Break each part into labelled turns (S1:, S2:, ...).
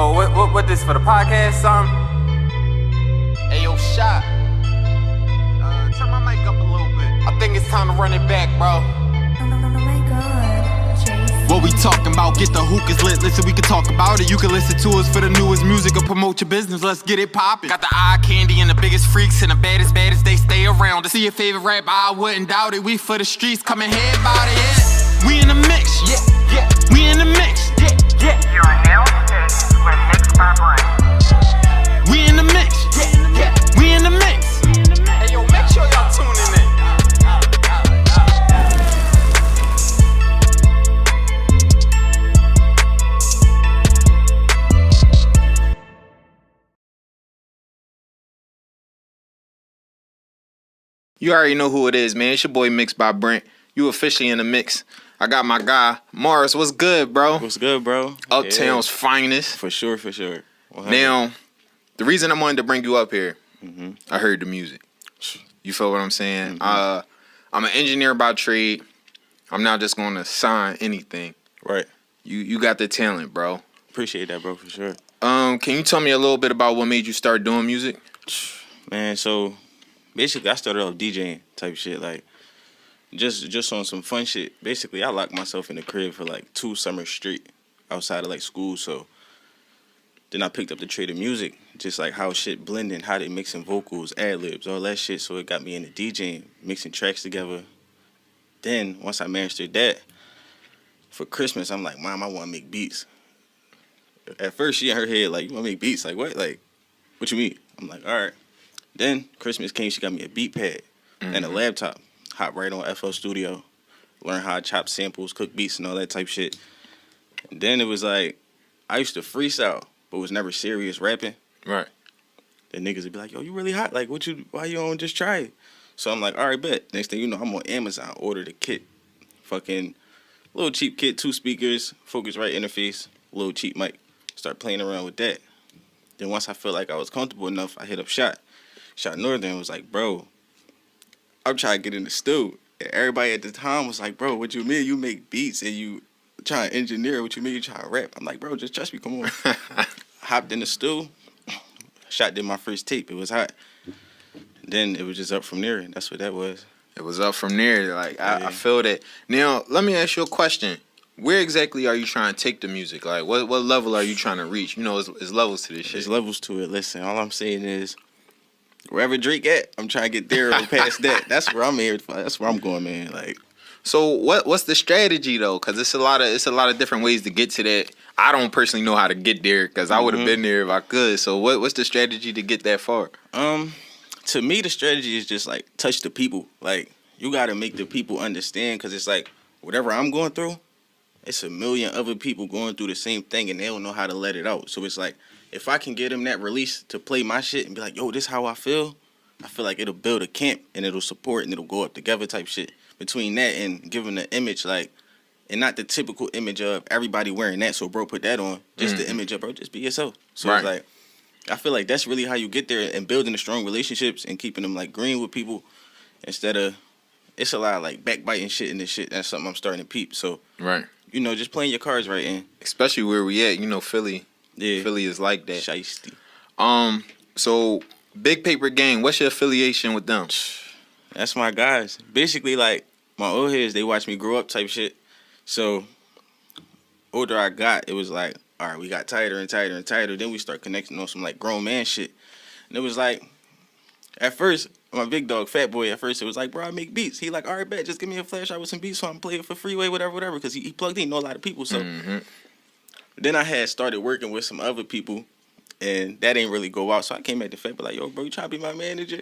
S1: Oh, what this for the podcast, something? Hey, yo, Shot. Turn my mic up a little bit. I think it's time to run it back, bro.
S2: Oh my God, Jason.
S3: What we talking about? Get the hookahs lit. Listen, we can talk about it. You can listen to us for the newest music or promote your business. Let's get it poppin'. Got the eye candy and the biggest freaks and the baddest they stay around. To see your favorite rap, I wouldn't doubt it. We for the streets, coming head about it. Yeah. We in the mix, yeah. We in the mix, yeah.
S4: You're now with Mixed by Marz.
S3: We in the mix, yeah. We in the mix.
S1: Hey, yo, make sure y'all tuning in.
S5: You already know who it is, man. It's your boy Mixed by Brent. You officially in the mix. I got my guy, Marz. What's good, bro?
S6: What's good, bro?
S5: Uptown's finest.
S6: For sure. 100.
S5: Now, the reason I wanted to bring you up here, I heard the music. You feel what I'm saying? I'm an engineer by trade. I'm not just going to sign anything.
S6: Right.
S5: You got the talent, bro.
S6: Appreciate that, bro, for sure.
S5: Can you tell me a little bit about what made you start doing music?
S6: Man, so basically I started off DJing type shit, like just on some fun shit. Basically, I locked myself in the crib for like 2 summers straight outside of like school. So then I picked up the trade of music, just like how shit blending, how they mixing vocals, ad-libs, all that shit. So it got me into DJing, mixing tracks together. Then once I mastered that, for Christmas, I'm like, Mom, I want to make beats. At first, she in her head like, you want to make beats? Like, what? Like, what you mean? I'm like, all right. Then Christmas came, she got me a beat pad and a laptop. Hop right on FL Studio, learn how to chop samples, cook beats, and all that type shit. And then it was like, I used to freestyle, but was never serious rapping.
S5: Right.
S6: The niggas would be like, yo, you really hot. Like, why you don't just try it? So I'm like, all right, bet. Next thing you know, I'm on Amazon, ordered a kit. Fucking little cheap kit, 2 speakers, Focusrite interface, little cheap mic. Start playing around with that. Then once I felt like I was comfortable enough, I hit up Shot Northern, was like, bro, I'm trying to get in the stew. And everybody at the time was like, bro, what you mean? You make beats and you trying to engineer. What you mean you trying to rap? I'm like, bro, just trust me. Come on. Hopped in the stew. Shot did my first tape. It was hot. Then it was just up from there. And that's what that was.
S5: It was up from there. Like,
S6: Yeah.
S5: I feel that. Now, let me ask you a question. Where exactly are you trying to take the music? Like, what level are you trying to reach? You know, it's levels to this shit.
S6: There's levels to it. Listen, all I'm saying is, wherever Drake at, I'm trying to get there or past that. That's where I'm here. That's where I'm going, man. Like,
S5: So what's the strategy though? Because it's a lot of different ways to get to that. I don't personally know how to get there because I would have been there if I could. So what's the strategy to get that far?
S6: to me, the strategy is just like touch the people. Like, you got to make the people understand, because it's like whatever I'm going through, it's a million other people going through the same thing and they don't know how to let it out. So it's like, if I can get them that release to play my shit and be like, yo, this how I feel like it'll build a camp and it'll support and it'll go up together type shit. Between that and giving the image, like, and not the typical image of everybody wearing that, so bro, put that on. Just the image of, bro, just be yourself. So It's like, I feel like that's really how you get there, and building the strong relationships and keeping them like green with people instead of, it's a lot of like backbiting shit and this shit. That's something I'm starting to peep. So, you know, just playing your cards right in.
S5: Especially where we at, you know, Philly.
S6: Yeah.
S5: Philly is like that.
S6: Shiesty.
S5: So Big Paper Gang, what's your affiliation with them?
S6: That's my guys. Basically, like, my old heads, they watched me grow up type shit. So, older I got, it was like, all right, we got tighter and tighter and tighter. Then we start connecting on some, like, grown man shit. And it was like, at first, my big dog, Fat Boy, at first, it was like, bro, I make beats. He like, all right, bet, just give me a flash drive with some beats so I can play it for Freeway, whatever, because he plugged in, know a lot of people. So, then I had started working with some other people, and that ain't really go out. So I came at the Fat Boy like, yo, bro, you trying to be my manager?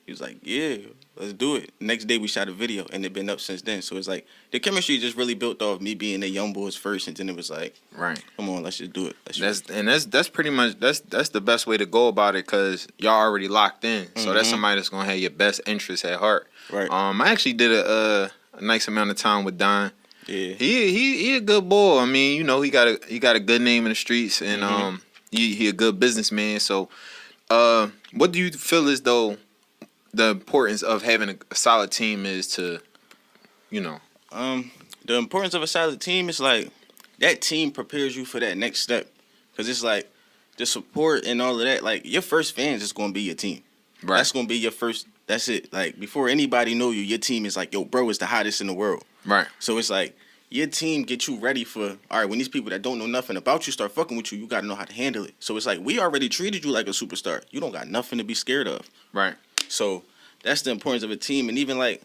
S6: He was like, yeah, let's do it. Next day we shot a video, and it been up since then. So it's like the chemistry just really built off me being the young boys first, and then it was like, come on, let's just do it.
S5: That's pretty much that's the best way to go about it, because y'all already locked in. So that's somebody that's gonna have your best interests at heart. Right. I actually did a nice amount of time with Don. Yeah. He a good boy. I mean, you know, he got a good name in the streets, and he a good businessman. So, what do you feel as though the importance of having a solid team is to, you know?
S6: The importance of a solid team is like, that team prepares you for that next step. Because it's like the support and all of that. Like your first fans is gonna be your team.
S5: Right.
S6: That's gonna be your first. That's it. Like before anybody know you, your team is like, yo, bro, is the hottest in the world.
S5: Right.
S6: So it's like your team get you ready for, all right, when these people that don't know nothing about you start fucking with you, you got to know how to handle it. So it's like, we already treated you like a superstar. You don't got nothing to be scared of.
S5: Right.
S6: So that's the importance of a team. And even like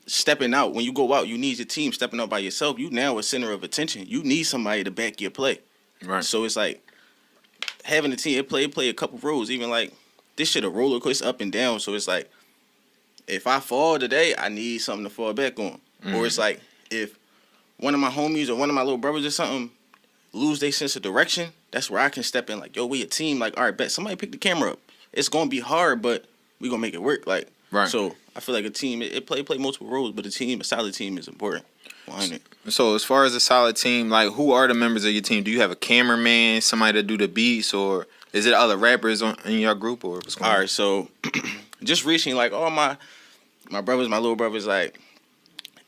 S6: stepping out, when you go out, you need your team. Stepping out by yourself, you now a center of attention. You need somebody to back your play.
S5: Right.
S6: So it's like having a team, it play a couple roles. Even like this shit a roller coaster, up and down. So it's like, if I fall today, I need something to fall back on. Or it's like, if one of my homies or one of my little brothers or something lose their sense of direction, that's where I can step in. Like, yo, we a team. Like, all right, bet somebody pick the camera up. It's gonna be hard, but we gonna make it work. Like,
S5: right.
S6: So I feel like a team, it play multiple roles, but a solid team is important. 100.
S5: So as far as a solid team, like who are the members of your team? Do you have a cameraman, somebody to do the beats, or is it other rappers in your group, or what's going on?
S6: All right, so just recently, like all my brothers, my little brothers, like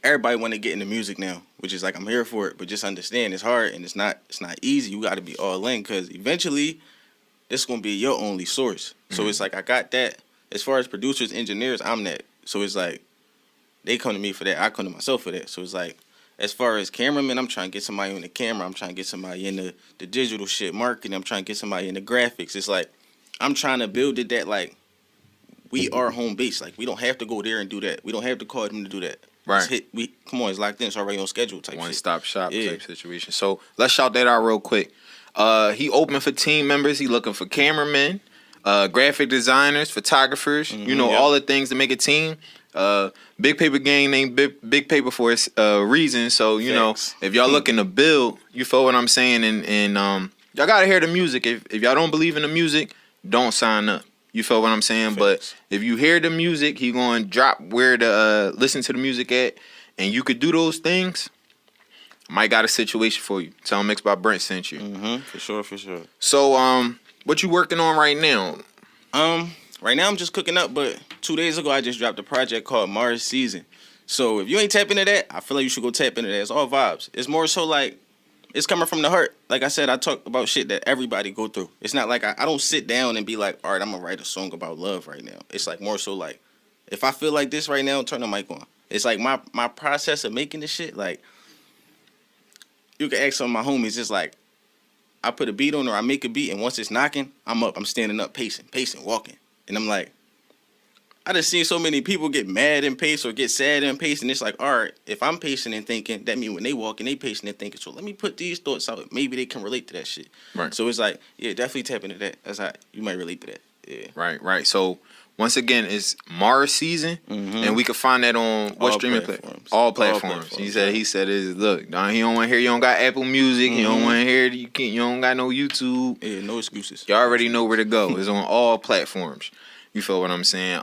S6: everybody want to get into music now, which is like I'm here for it, but just understand it's hard and it's not easy. You got to be all in because eventually this is gonna be your only source. So it's like I got that. As far as producers, engineers, I'm that. So it's like they come to me for that. I come to myself for that. So it's like as far as cameramen, I'm trying to get somebody on the camera. I'm trying to get somebody in the digital shit, marketing. I'm trying to get somebody in the graphics. It's like I'm trying to build it that like we are home base. Like we don't have to go there and do that. We don't have to call them to do that.
S5: Right.
S6: Come on, it's locked in. It's already on schedule type
S5: One
S6: shit.
S5: stop shop
S6: Yeah.
S5: type situation. So let's shout that out real quick. He open for team members. He looking for cameramen, graphic designers, photographers. You know, all the things to make a team. Big Paper Gang named Big Paper for a reason. So you
S6: Thanks.
S5: know, if y'all looking to build, you feel what I'm saying, and y'all gotta hear the music. If y'all don't believe in the music, don't sign up. You feel what I'm saying?
S6: Thanks.
S5: But if you hear the music, he going to drop where to listen to the music at, and you could do those things. Might got a situation for you. Tell him Mixed by Brent sent you.
S6: For sure.
S5: So what you working on right now?
S6: Right now I'm just cooking up, but 2 days ago I just dropped a project called Marz Season. So if you ain't tap into that, I feel like you should go tap into that. It's all vibes. It's more so like it's coming from the heart. Like I said, I talk about shit that everybody go through. It's not like I don't sit down and be like, all right, I'm gonna write a song about love right now. It's like more so like if I feel like this right now, turn the mic on. It's like my process of making this shit. Like you can ask some of my homies. It's like I put a beat on or I make a beat, and once it's knocking, I'm up. I'm standing up, pacing, walking. And I'm like, I just seen so many people get mad and pace or get sad and pace. And it's like, all right, if I'm pacing and thinking, that means when they walking, they pacing and thinking. So let me put these thoughts out. Maybe they can relate to that shit.
S5: Right.
S6: So it's like, yeah, definitely tap into that. That's how you might relate to that. Yeah.
S5: Right. So once again, it's Marz Season, and we can find that on what
S6: All
S5: streaming
S6: platforms.
S5: All
S6: All
S5: platforms.
S6: platforms,
S5: He said is look, nah, he don't want to hear you don't got Apple Music. He don't want to hear you don't got no YouTube.
S6: Yeah, no excuses.
S5: You already know where to go. It's on all platforms. You feel what I'm saying?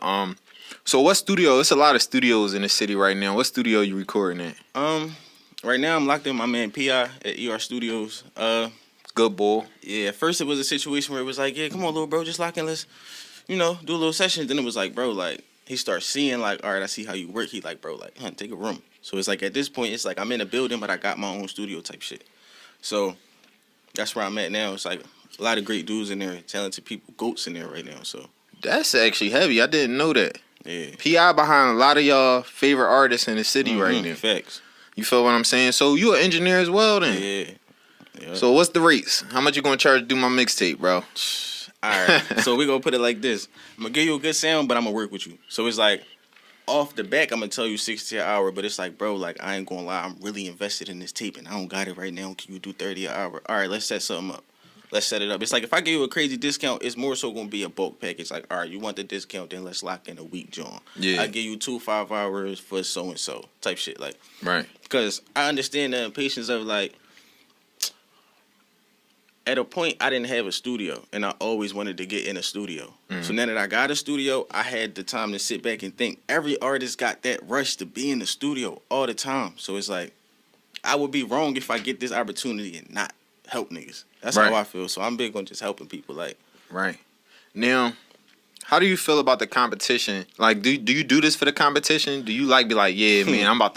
S5: So what studio? It's a lot of studios in the city right now. What studio you recording at?
S6: Right now I'm locked in with my man P.I. at ER Studios.
S5: Good boy.
S6: Yeah, at first it was a situation where it was like, yeah, come on, little bro, just lock in, let's, do a little session. Then it was like, bro, like, he starts seeing, like, all right, I see how you work. He like, bro, like, take a room. So it's like, at this point, it's like I'm in a building, but I got my own studio type shit. So that's where I'm at now. It's like a lot of great dudes in there, talented people, goats in there right now. So
S5: That's actually heavy. I didn't know that.
S6: yeah.
S5: P.I. behind a lot of y'all favorite artists in the city right now.
S6: Facts.
S5: You feel what I'm saying? So you an engineer as well then?
S6: Yeah.
S5: So what's the rates? How much you gonna charge to do my mixtape, bro?
S6: All right. So we gonna put it like this. I'm gonna give you a good sound, but I'm gonna work with you. So it's like off the back, I'm gonna tell you 60 an hour, but it's like, bro, like I ain't gonna lie, I'm really invested in this tape and I don't got it right now. Can you do 30 an hour? All right, let's set something up. Let's set it up. It's like if I give you a crazy discount, it's more so gonna be a bulk package. Like, all right, you want the discount, then let's lock in a week, John.
S5: Yeah.
S6: I give you 2 5 hours for so and so type shit. Like,
S5: Right.
S6: because I understand the impatience of like, at a point I didn't have a studio, and I always wanted to get in a studio. So now that I got a studio, I had the time to sit back and think. Every artist got that rush to be in the studio all the time. So it's like, I would be wrong if I get this opportunity and not help niggas. That's
S5: Right.
S6: how I feel. So I'm big on just helping people. Like,
S5: Right. Now, how do you feel about the competition? Like, do you do this for the competition? Do you like be like, yeah, man, I'm about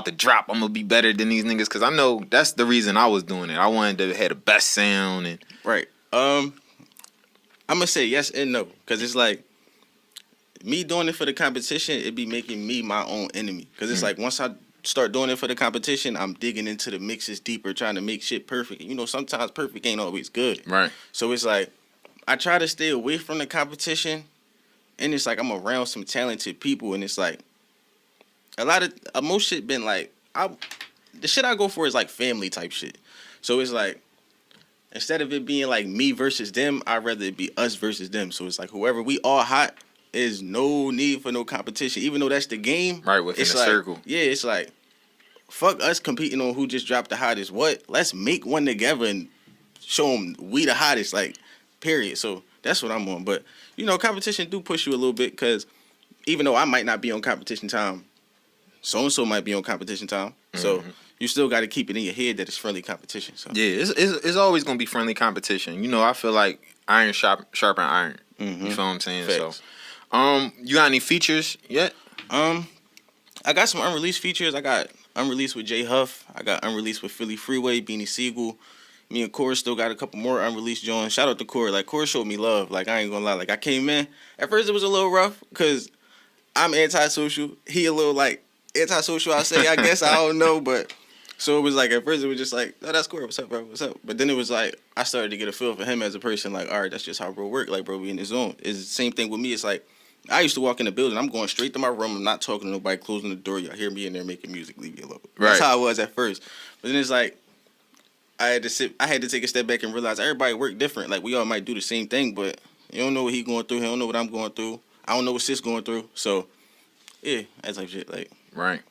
S5: to drop. I'm gonna be better than these niggas, because I know that's the reason I was doing it. I wanted to have the best sound and
S6: Right. I'm gonna say yes and no, because it's like me doing it for the competition, it be making me my own enemy. Because it's like once I start doing it for the competition, I'm digging into the mixes deeper, trying to make shit perfect. You know, sometimes perfect ain't always good.
S5: Right.
S6: So it's like I try to stay away from the competition, and it's like I'm around some talented people, and it's like a lot of most shit been like the shit I go for is like family type shit. So it's like instead of it being like me versus them, I'd rather it be us versus them. So it's like whoever we all hot is no need for no competition, even though that's the game.
S5: Right, within the
S6: like,
S5: circle.
S6: Yeah, it's like fuck us competing on who just dropped the hottest. What? Let's make one together and show them we the hottest. Like, period. So that's what I'm on. But you know, competition do push you a little bit because even though I might not be on competition time, so and so might be on competition time. So you still got to keep it in your head that it's friendly competition. So
S5: yeah, it's always gonna be friendly competition. You know, I feel like iron sharpen iron. You feel what I'm saying?
S6: Facts.
S5: So, you got any features yet?
S6: I got some unreleased features. I got unreleased with J Huff. I got unreleased with Philly Freeway, Beanie Siegel. Me and Core still got a couple more unreleased joints. Shout out to Core. Like, Core showed me love. Like, I ain't gonna lie. Like, I came in. At first, it was a little rough because I'm antisocial. He a little, like, antisocial, I say. I guess. I don't know. But, so it was like, at first, it was just like, oh, that's Core. What's up, bro? What's up? But then it was like, I started to get a feel for him as a person. Like, all right, that's just how bro work. Like, bro, we in his zone. It's the same thing with me. It's like, I used to walk in the building. I'm going straight to my room. I'm not talking to nobody, closing the door. Y'all hear me in there making music. Leave me alone. That's how I was at first. But then it's like, I had to take a step back and realize everybody work different. Like, we all might do the same thing, but you don't know what he going through. He don't know what I'm going through. I don't know what Sis going through. So, yeah, that type of shit. Like,
S5: right.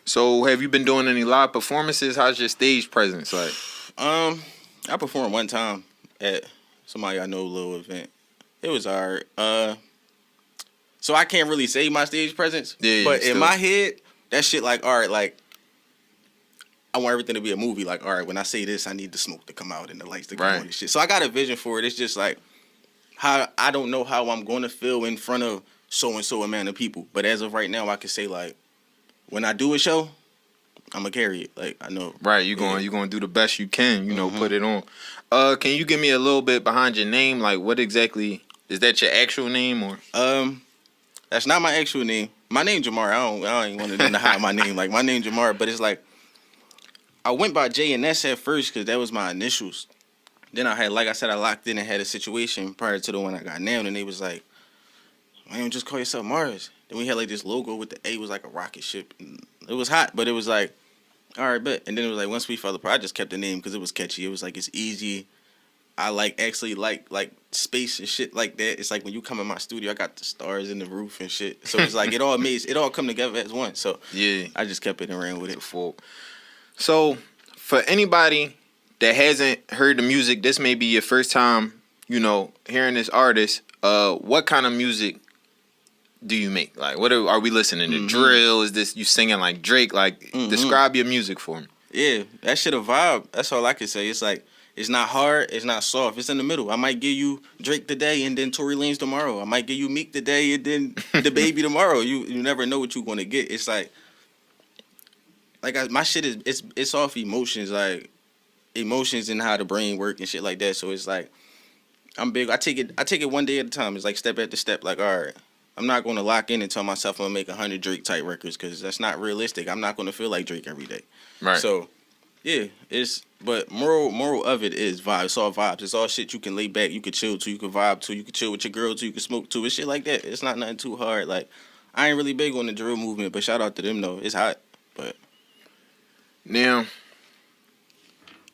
S5: So, have you been doing any live performances? How's your stage presence like?
S6: I performed one time at somebody I know little event. It was alright. So I can't really say my stage presence.
S5: Yeah,
S6: but in my head, that shit like, all right, like, I want everything to be a movie. Like, all right, when I say this, I need the smoke to come out and the lights to come on and shit. So I got a vision for it. It's just like how I don't know how I'm going to feel in front of so and so amount of people. But as of right now, I can say like, when I do a show, I'm gonna carry it. Like, I know.
S5: Right, you gonna do the best you can. You know, put it on. Can you give me a little bit behind your name? Like, what exactly is that? Your actual name or?
S6: That's not my actual name. My name Jamar. I don't even want to hide my name. Like, my name Jamar, but it's like I went by J and S at first because that was my initials. Then I had, like I said, I locked in and had a situation prior to the one I got now, and they was like, "Why don't just call yourself Marz?" Then we had like this logo with the A was like a rocket ship. It was hot, but it was like, all right, bet. And then it was like once we fell apart, I just kept the name because it was catchy. It was like it's easy. I like space and shit like that. It's like when you come in my studio, I got the stars in the roof and shit. So it's like it all come together as one. So
S5: yeah,
S6: I just kept it and ran with it.
S5: So for anybody that hasn't heard the music, this may be your first time, you know, hearing this artist. What kind of music do you make? Like, what are we listening to? Drill? Is this you singing like Drake? Like, describe your music for me.
S6: Yeah, that shit a vibe. That's all I can say. It's like, it's not hard, it's not soft. It's in the middle. I might give you Drake today and then Tory Lanez tomorrow. I might give you Meek today and then the Baby tomorrow. You never know what you're gonna get. It's like my shit is it's off emotions, like emotions and how the brain work and shit like that. So it's like I'm big. I take it one day at a time. It's like step after step. Like, all right, I'm not gonna lock in and tell myself I'm gonna make 100 Drake type records because that's not realistic. I'm not gonna feel like Drake every day.
S5: Right.
S6: So yeah, but moral of it is vibes. It's all vibes. It's all shit you can lay back, you can chill to, you can vibe to, you can chill with your girl to, you can smoke to. It's shit like that. It's not nothing too hard. Like, I ain't really big on the drill movement, but shout out to them though. It's hot. But
S5: now,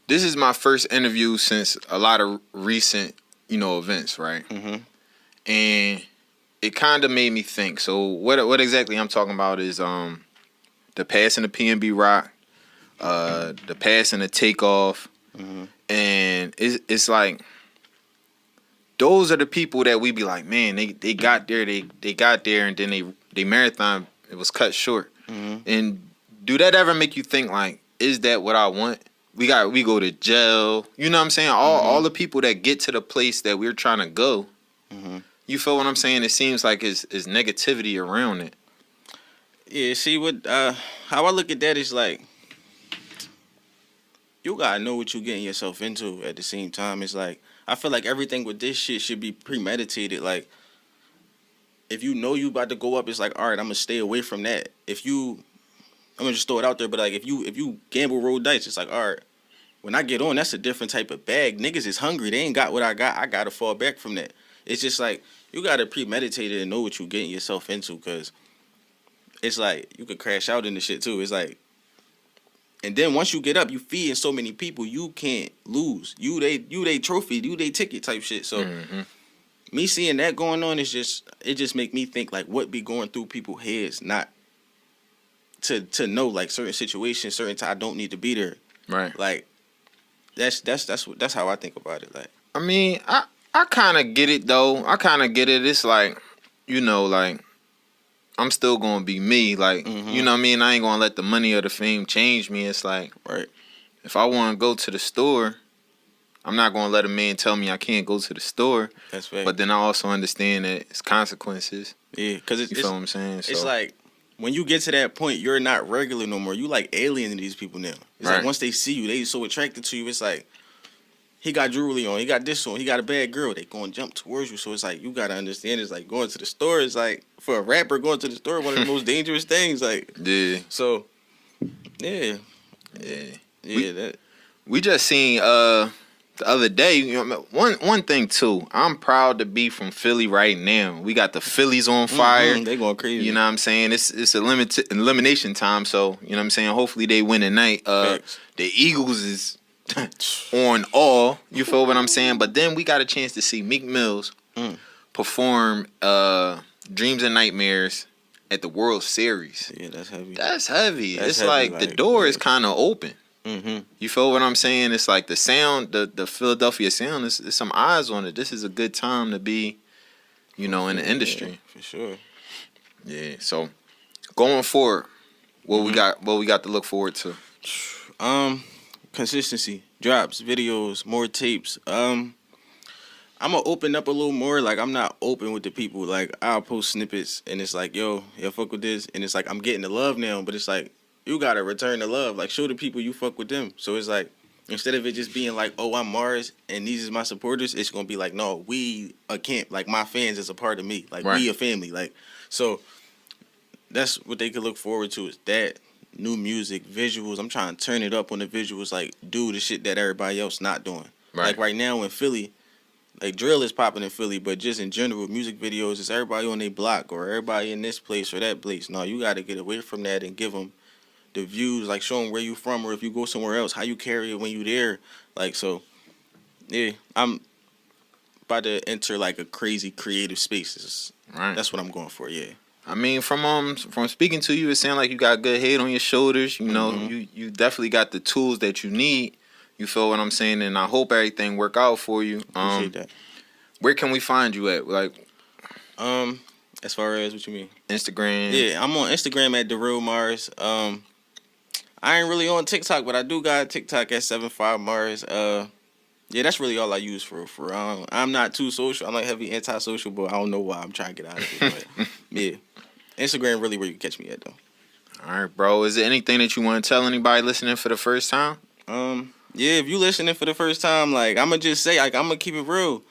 S5: this is my first interview since a lot of recent, you know, events, right? And it kind of made me think. So what exactly I'm talking about is the passing of P&B Rock. The pass and the takeoff, and it's like those are the people that we be like, man, they got there, they got there, and then they marathon, it was cut short. And do that ever make you think like, is that what I want? We go to jail, you know what I'm saying? All the people that get to the place that we're trying to go, you feel what I'm saying? It seems like it's negativity around it. Yeah,
S6: see what how I look at that is like, you gotta know what you're getting yourself into at the same time. It's like, I feel like everything with this shit should be premeditated. Like, if you know you about to go up, it's like, all right, I'm gonna stay away from that. I'm gonna just throw it out there, but like, if you gamble, roll dice, it's like, all right, when I get on, that's a different type of bag. Niggas is hungry. They ain't got what I got. I gotta fall back from that. It's just like, you gotta premeditate it and know what you're getting yourself into, because it's like, you could crash out in the shit too. It's like, and then once you get up, you feeding so many people, you can't lose. You they trophy, you they ticket type shit. So me seeing that going on it just make me think like what be going through people's heads, not to know like certain situations, certain time I don't need to be there.
S5: Right.
S6: Like that's how I think about it. Like,
S5: I mean, I kind of get it though. I kind of get it. It's like, you know, like, I'm still gonna be me. Like, you know what I mean? I ain't gonna let the money or the fame change me. It's like,
S6: right.
S5: If I want to go to the store, I'm not gonna let a man tell me I can't go to the store.
S6: That's right.
S5: But then I also understand that it's consequences.
S6: Yeah, because
S5: you feel what I'm saying?
S6: It's like, when you get to that point, you're not regular no more. You like alien to these people now. It's
S5: right.
S6: like once they see you, they so attracted to you. It's like, he got jewelry on, he got this on, he got a bad girl. They going to jump towards you. So it's like, you got to understand, it's like going to the store is like, for a rapper, going to the store, one of the most dangerous things. Like,
S5: yeah.
S6: So, yeah.
S5: We just seen the other day, you know, one thing too. I'm proud to be from Philly right now. We got the Phillies on fire.
S6: They going crazy.
S5: You know what I'm saying? It's elimination time. So you know what I'm saying. Hopefully they win tonight. The Eagles is on all. You feel what I'm saying? But then we got a chance to see Meek Mills perform Dreams and Nightmares at the World Series.
S6: Yeah, that's heavy.
S5: That's heavy.
S6: That's
S5: it's
S6: heavy,
S5: like the door is kind of open. You feel what I'm saying? It's like the sound, the Philadelphia sound, there's some eyes on it. This is a good time to be, you know, in the industry.
S6: Yeah, for sure.
S5: Yeah. So going forward, what we got to look forward to?
S6: Consistency, drops, videos, more tapes. I'm gonna open up a little more. Like, I'm not open with the people. Like, I'll post snippets and it's like, yo, fuck with this, and it's like I'm getting the love now, but it's like, you gotta return the love. Like, show the people you fuck with them. So it's like, instead of it just being like, oh, I'm Marz and these is my supporters, it's gonna be like, no, we a camp. Like, my fans is a part of me. Like, we a family. Like, so that's what they could look forward to, is that new music, visuals. I'm trying to turn it up on the visuals. Like, do the shit that everybody else not doing.
S5: Right.
S6: Like, right now in Philly, like, drill is popping in Philly, but just in general, music videos, it's everybody on their block or everybody in this place or that place. No, you got to get away from that and give them the views, like, show them where you from, or if you go somewhere else, how you carry it when you there. Like, so, yeah, I'm about to enter, like, a crazy creative space.
S5: Right.
S6: That's what I'm going for, yeah.
S5: I mean, from speaking to you, it sounds like you got good head on your shoulders. You know, you definitely got the tools that you need. You feel what I'm saying? And I hope everything work out for you.
S6: Appreciate that.
S5: Where can we find you at? Like,
S6: as far as what you mean?
S5: Instagram.
S6: Yeah, I'm on Instagram at @TheRealMarz. I ain't really on TikTok, but I do got TikTok at 75Marz. Yeah, that's really all I use for. I'm not too social. I'm like heavy antisocial, but I don't know why I'm trying to get out of it. But yeah, Instagram really where you can catch me at though.
S5: All right, bro. Is there anything that you want to tell anybody listening for the first time?
S6: Yeah, if you listening for the first time, like, I'm gonna just say, like, I'm gonna keep it real.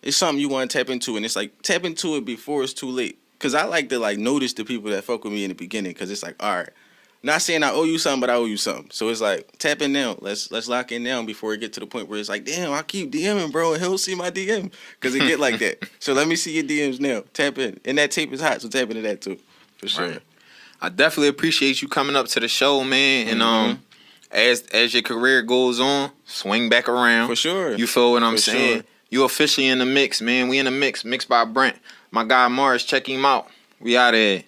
S6: It's something you want to tap into, and it's like, tap into it before it's too late. Cause I like to, like, notice the people that fuck with me in the beginning, cause it's like, all right, not saying I owe you something, but I owe you something. So it's like, tap in now. Let's lock in now before it get to the point where it's like, damn, I keep DMing, bro, and he'll see my DM, cause it get like that. So let me see your DMs now. Tap in, and that tape is hot, so tap into that too, for sure.
S5: Right. I definitely appreciate you coming up to the show, man, and as your career goes on, swing back around.
S6: For sure.
S5: You feel what I'm saying?
S6: Sure.
S5: You officially in the mix, man. We in the mix, mixed by Brent. My guy Marz, check him out. We out of here.